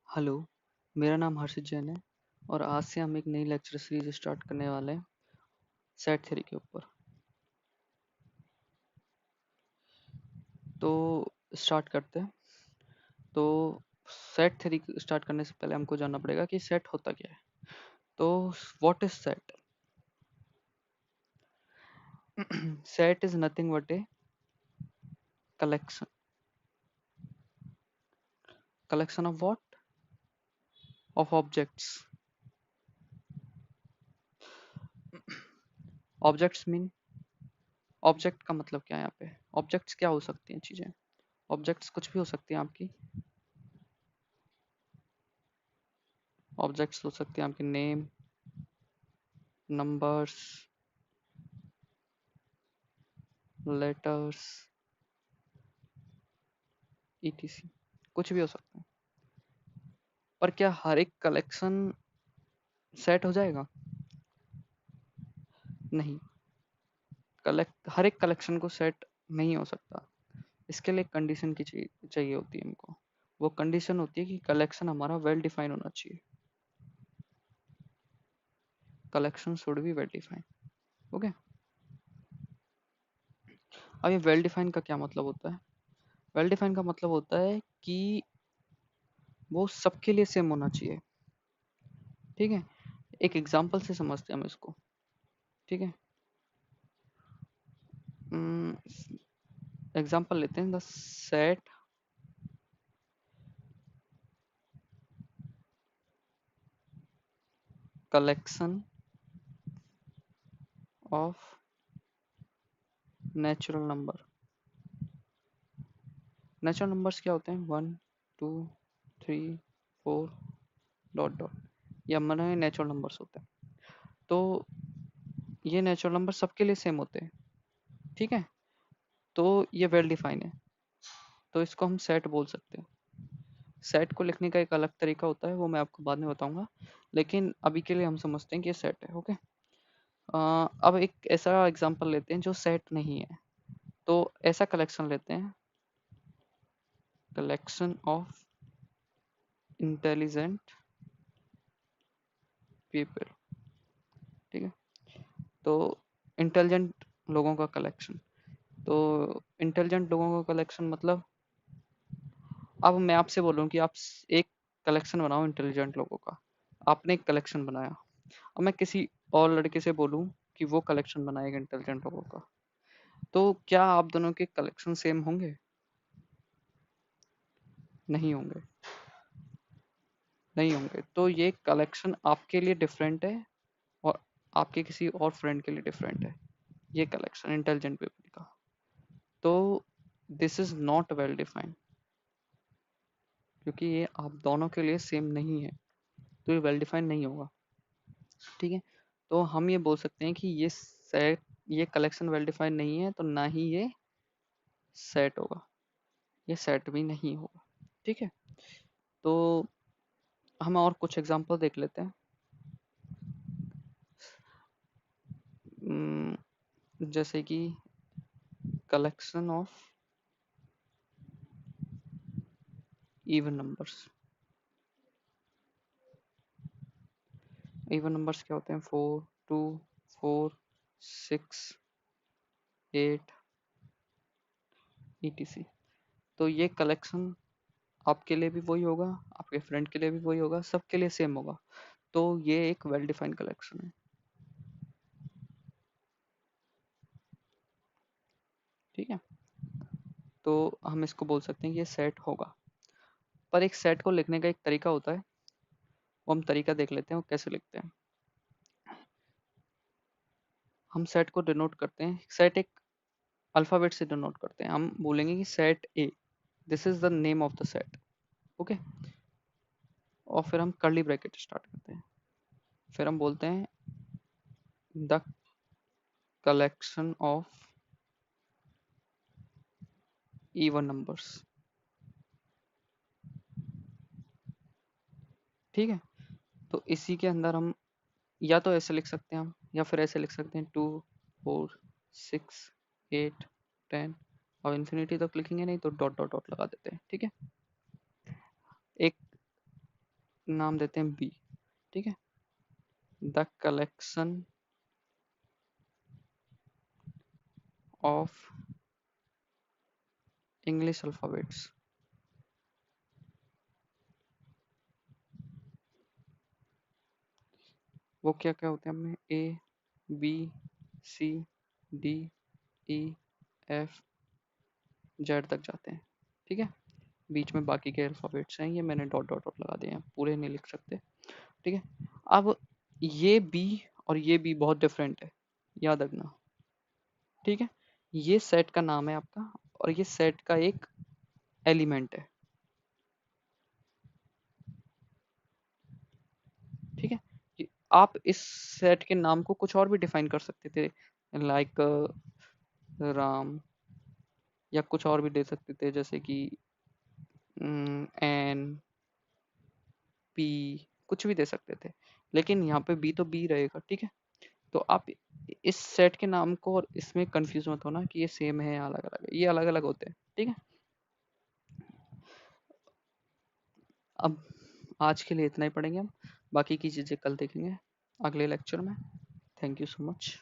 Hello, मेरा नाम हर्षित जैन है और आज से हम एक नई लेक्चर सीरीज स्टार्ट करने वाले हैं सेट थ्योरी के ऊपर। तो स्टार्ट करते हैं। तो सेट थ्योरी स्टार्ट करने से पहले हमको जानना पड़ेगा कि सेट होता क्या है। तो what is set? Set is nothing but a collection. Collection of what? Of objects. Objects mean, object का मतलब क्या है यहाँ पे? ऑब्जेक्ट्स क्या हो सकती हैं चीजें? ऑब्जेक्ट्स कुछ भी हो सकती हैं आपकी। ऑब्जेक्ट्स हो सकती हैं आपकी नेम, नंबर्स, लेटर्स, ईटीसी। कुछ भी हो सकता है। पर क्या हर एक कलेक्शन सेट हो जाएगा? नहीं, कलेक्ट हर एक कलेक्शन को सेट नहीं हो सकता। इसके लिए कंडीशन की चाहिए होती है हमको। वो कंडीशन होती है कि कलेक्शन हमारा वेल डिफाइन होना चाहिए। Collection should be well define. Okay. अब ये वेल डिफाइन का क्या मतलब होता है? वेल डिफाइन का मतलब होता है कि वो सबके लिए सेम होना चाहिए। ठीक है, एक एग्जांपल से समझते हैं हम इसको। ठीक है, एग्जांपल लेते हैं। The set collection of natural number. Natural numbers क्या होते हैं? 1 2 3 4 डॉट डॉट, ये हमारे नेचुरल नंबर्स होते हैं। तो ये नेचुरल नंबर सबके लिए सेम होते हैं। ठीक है, तो ये वेल डिफाइन है, तो इसको हम सेट बोल सकते हैं। सेट को लिखने का एक अलग तरीका होता है, वो मैं आपको बाद में बताऊंगा, लेकिन अभी के लिए हम समझते हैं कि ये सेट है। ओके। अब एक ऐसा एग्जांपल लेते हैं जो सेट नहीं है। तो ऐसा कलेक्शन लेते हैं, कलेक्शन ऑफ इंटेलिजेंट पीपल। ठीक है, तो इंटेलिजेंट लोगों का कलेक्शन। तो इंटेलिजेंट लोगों का कलेक्शन मतलब, अब मैं आपसे बोलूं कि आप एक कलेक्शन बनाओ इंटेलिजेंट लोगों का। आपने एक कलेक्शन बनाया। अब मैं किसी और लड़के से बोलूं कि वो कलेक्शन बनाएगा इंटेलिजेंट लोगों का, तो क्या आप दोनों के कलेक्शन सेम होंगे? नहीं होंगे। नहीं होंगे, तो ये कलेक्शन आपके लिए डिफरेंट है और आपके किसी और फ्रेंड के लिए डिफरेंट है। ये कलेक्शन इंटेलिजेंट पीपल का। तो this is not well defined, क्योंकि ये आप दोनों के लिए सेम नहीं है, तो ये वेल डिफाइंड नहीं होगा। ठीक है, तो हम ये बोल सकते हैं कि ये कलेक्शन वेल डिफाइंड नहीं है, तो ना ही ये सेट होगा। ये सेट भी नहीं होगा। ठीक है, तो हम और कुछ एग्जांपल देख लेते हैं। जैसे कि collection of even numbers. Even numbers क्या होते हैं? 4 2 4 6 8 etc। तो ये कलेक्शन आपके लिए भी वही होगा, आपके फ्रेंड के लिए भी वही होगा, सबके लिए सेम होगा। तो ये एक वेल डिफाइंड कलेक्शन है। ठीक है, तो हम इसको बोल सकते हैं कि ये सेट होगा। पर एक सेट को लिखने का एक तरीका होता है, वो हम तरीका देख लेते हैं वो कैसे लिखते हैं। हम सेट को डिनोट करते हैं, सेट एक अल्फाबेट से डिनोट करते हैं। हम बोलेंगे कि set A, this is the name of the set. Okay, और फिर हम कर्ली ब्रैकेट स्टार्ट करते हैं। फिर हम बोलते हैं the collection of even numbers. ठीक है, तो इसी के अंदर हम या तो ऐसे लिख सकते हैं हम, या फिर ऐसे लिख सकते हैं 2 4 6 8 10। अब इन्फिनिटी तक लिखेंगे नहीं तो डॉट डॉट डॉट लगा देते हैं। ठीक है, एक नाम देते हैं बी, ठीक है। The collection of English alphabets. वो क्या क्या होते हैं हमें, A B C D E F Z तक जाते हैं, ठीक है। बीच में बाकी के अल्फाबेट्स हैं, ये मैंने डॉट डॉट डॉट लगा दिए हैं, पूरे नहीं लिख सकते, ठीक है। अब ये बी और ये बी बहुत डिफरेंट है, याद रखना, ठीक है। ये सेट का नाम है आपका, और ये सेट का एक एलिमेंट है, ठीक है। आप इस सेट के नाम को कुछ और भी डिफाइन कर सकते थे, लाइक राम, या कुछ और भी दे सकते थे, जैसे कि एन पी, कुछ भी दे सकते थे, लेकिन यहाँ पे बी तो बी रहेगा, ठीक है। तो आप इस सेट के नाम को और इसमें कंफ्यूज मत होना कि ये सेम है या अलग अलग है, ये अलग अलग होते हैं, ठीक है। अब आज के लिए इतना ही पढ़ेंगे हम, बाकी की चीज़ें कल देखेंगे अगले लेक्चर में। Thank you so much.